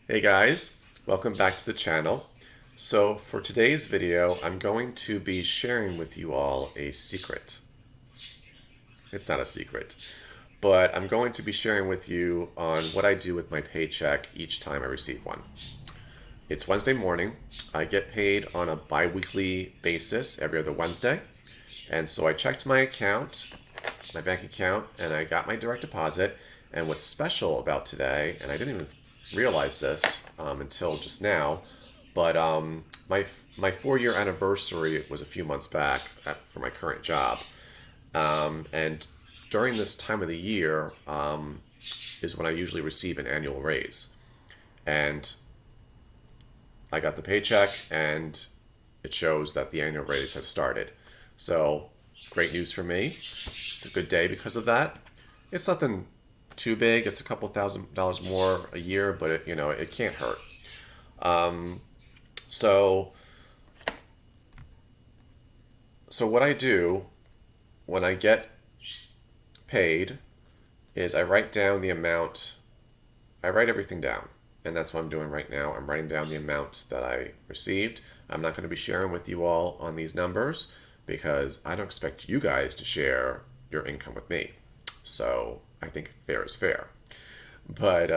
Hey guys, welcome back to the channel. So for today's video, I'm going to be sharing with you all a secret. It's not a secret, but I'm going to be sharing with you on what I do with my paycheck each time I receive one. It's Wednesday morning. I get paid on a bi-weekly basis every other Wednesday. And so I checked my account, my bank account, and I got my direct deposit. And what's special about today, and I didn't even realize this until just now, but my 4-year anniversary was a few months back for my current job. And during this time of the year is when I usually receive an annual raise. And I got the paycheck, and it shows that the annual raise has started. So, great news for me. It's a good day because of that. It's nothing too big. It's a couple $1,000s more a year, but it can't hurt. So what I do when I get paid is I write down the amount. I write everything down, and that's what I'm doing right now. I'm writing down the amount that I received. I'm not going to be sharing with you all on these numbers because I don't expect you guys to share your income with me. So I think fair is fair. But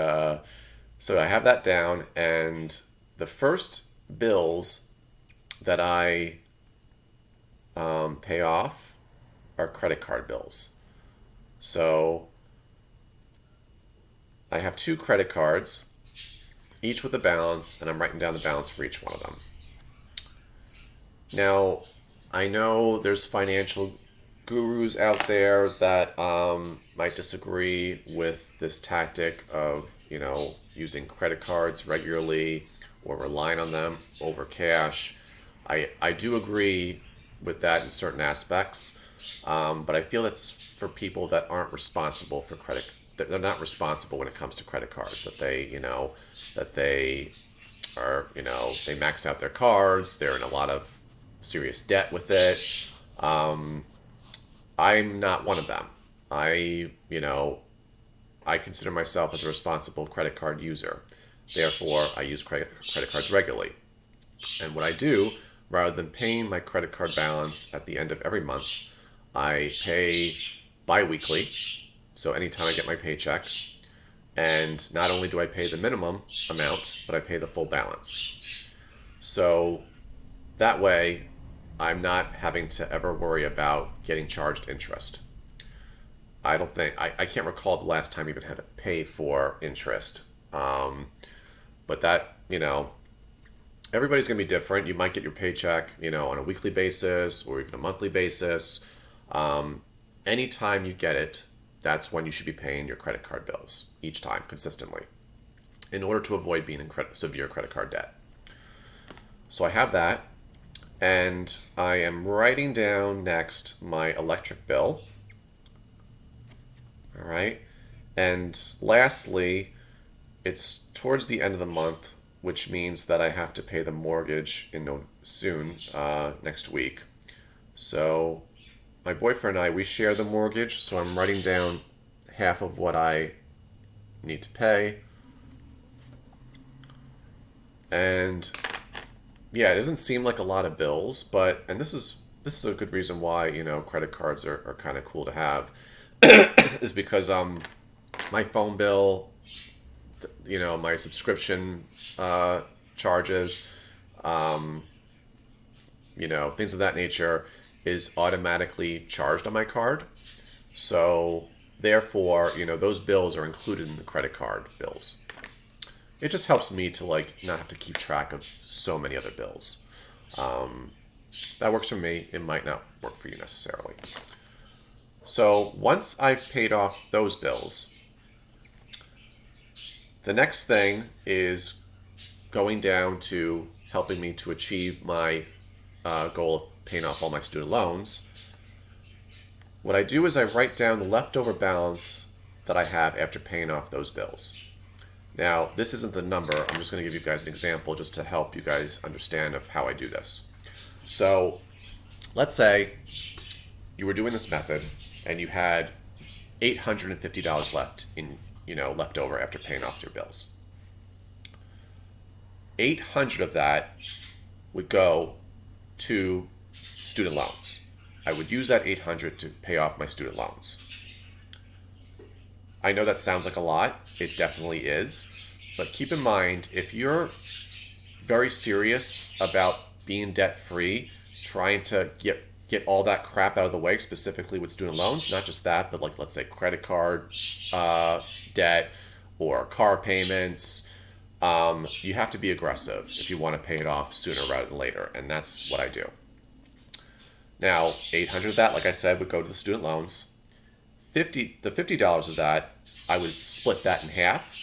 so I have that down, and the first bills that I pay off are credit card bills. So I have 2 credit cards, each with a balance, and I'm writing down the balance for each one of them. Now, I know there's financial gurus out there that might disagree with this tactic of, using credit cards regularly or relying on them over cash. I do agree with that in certain aspects, but I feel that's for people that aren't responsible for credit. They're not responsible when it comes to credit cards. That they are, they max out their cards. They're in a lot of serious debt with it. I'm not one of them. I consider myself as a responsible credit card user. Therefore, I use credit cards regularly. And what I do, rather than paying my credit card balance at the end of every month, I pay bi-weekly. So anytime I get my paycheck. And not only do I pay the minimum amount, but I pay the full balance. So that way, I'm not having to ever worry about getting charged interest. I can't recall the last time I even had to pay for interest. But that, everybody's going to be different. You might get your paycheck, on a weekly basis or even a monthly basis. Anytime you get it, that's when you should be paying your credit card bills each time consistently in order to avoid being in severe credit card debt. So I have that. And I am writing down next my electric bill. All right. And lastly, it's towards the end of the month, which means that I have to pay the mortgage soon, next week. So my boyfriend and I, we share the mortgage. So I'm writing down half of what I need to pay. And yeah, it doesn't seem like a lot of bills, and this is a good reason why, credit cards are kind of cool to have, is because my phone bill, my subscription charges, things of that nature is automatically charged on my card. So therefore, those bills are included in the credit card bills. It just helps me to not have to keep track of so many other bills. That works for me. It might not work for you necessarily. So once I've paid off those bills, the next thing is going down to helping me to achieve my goal of paying off all my student loans. What I do is I write down the leftover balance that I have after paying off those bills. Now, this isn't the number. I'm just going to give you guys an example just to help you guys understand of how I do this. So, let's say you were doing this method and you had $850 left left over after paying off your bills. 800 of that would go to student loans. I would use that 800 to pay off my student loans. I know that sounds like a lot. It definitely is. But keep in mind, if you're very serious about being debt-free, trying to get all that crap out of the way, specifically with student loans, not just that, but like, let's say credit card debt or car payments, you have to be aggressive if you want to pay it off sooner rather than later. And that's what I do. Now, 800 of that, like I said, would go to the student loans. The $50 of that, I would split that in half.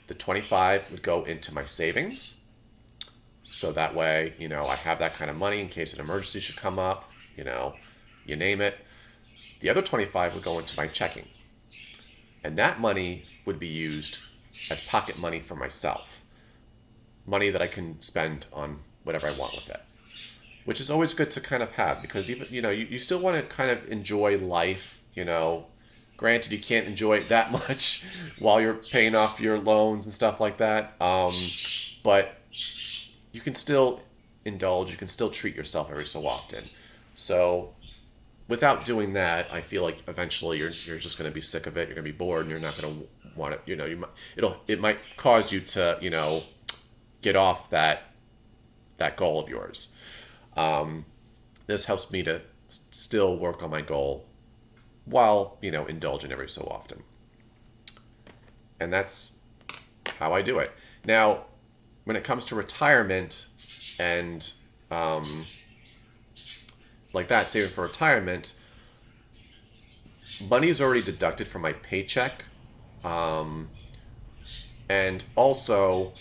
The 25 would go into my savings. So that way, I have that kind of money in case an emergency should come up, you name it. The other 25 would go into my checking. And that money would be used as pocket money for myself. Money that I can spend on whatever I want with it. Which is always good to kind of have, because even, you still want to kind of enjoy life, Granted, you can't enjoy it that much while you're paying off your loans and stuff like that. But you can still indulge, you can still treat yourself every so often. So without doing that, I feel like eventually you're just going to be sick of it. You're going to be bored, and you're not going to want it. It might cause you to get off that goal of yours. This helps me to still work on my goal while indulging every so often, and that's how I do it. Now, when it comes to retirement and like that, saving for retirement, money is already deducted from my paycheck, and also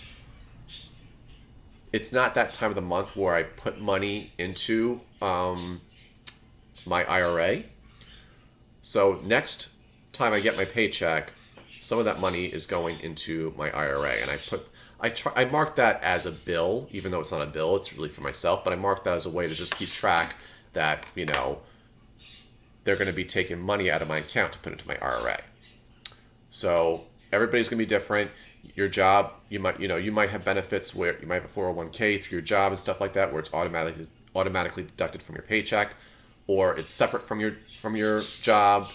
it's not that time of the month where I put money into my IRA. So next time I get my paycheck, some of that money is going into my IRA, and I mark that as a bill, even though it's not a bill, it's really for myself, but I mark that as a way to just keep track that, they're going to be taking money out of my account to put into my IRA. So everybody's going to be different. Your job, you might have benefits where you might have a 401k through your job and stuff like that, where it's automatically deducted from your paycheck, or it's separate from your job,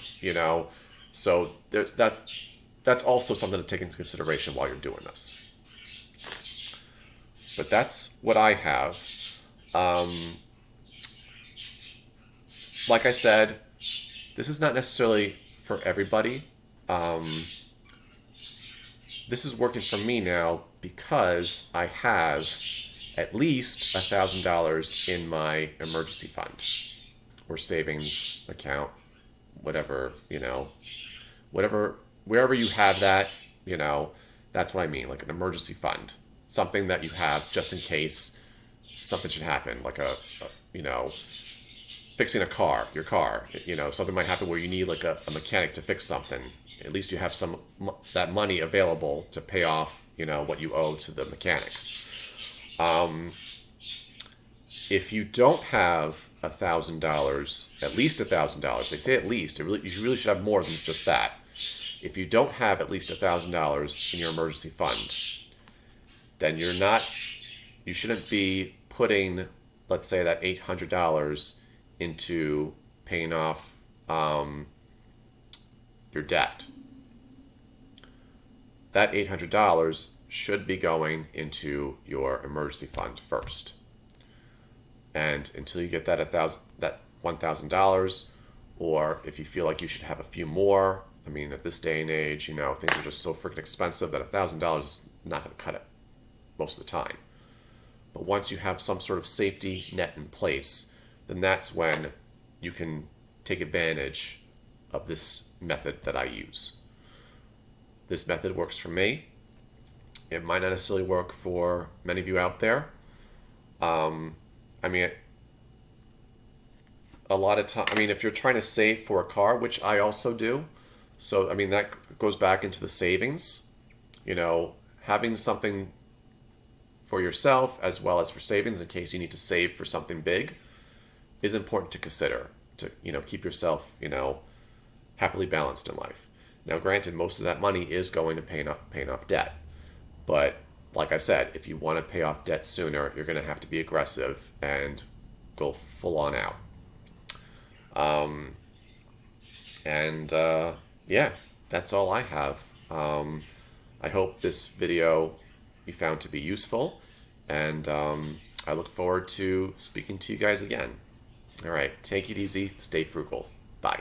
So that's also something to take into consideration while you're doing this. But that's what I have. Like I said, this is not necessarily for everybody. This is working for me now because I have at least $1,000 in my emergency fund or savings account, whatever, wherever you have that, that's what I mean, like an emergency fund, something that you have just in case something should happen, like fixing your car, something might happen where you need like a mechanic to fix something. At least you have that money available to pay off, what you owe to the mechanic. If you don't have $1,000, at least $1,000, they say at least, you really should have more than just that. If you don't have at least $1,000 in your emergency fund, then you shouldn't be putting, let's say, that $800 into paying off your debt. That $800 should be going into your emergency fund first. And until you get that $1,000, or if you feel like you should have a few more, I mean, at this day and age, things are just so freaking expensive that $1,000 is not going to cut it most of the time. But once you have some sort of safety net in place, then that's when you can take advantage of this method that I use. This method works for me. It might not necessarily work for many of you out there. A lot of time, if you're trying to save for a car, which I also do, so, that goes back into the savings, having something for yourself as well as for savings in case you need to save for something big is important to consider to, keep yourself, happily balanced in life. Now, granted, most of that money is going to paying off debt, but like I said, if you want to pay off debt sooner, you're going to have to be aggressive and go full on out. Yeah, that's all I have. I hope this video you found to be useful, and I look forward to speaking to you guys again. All right, take it easy, stay frugal. Bye.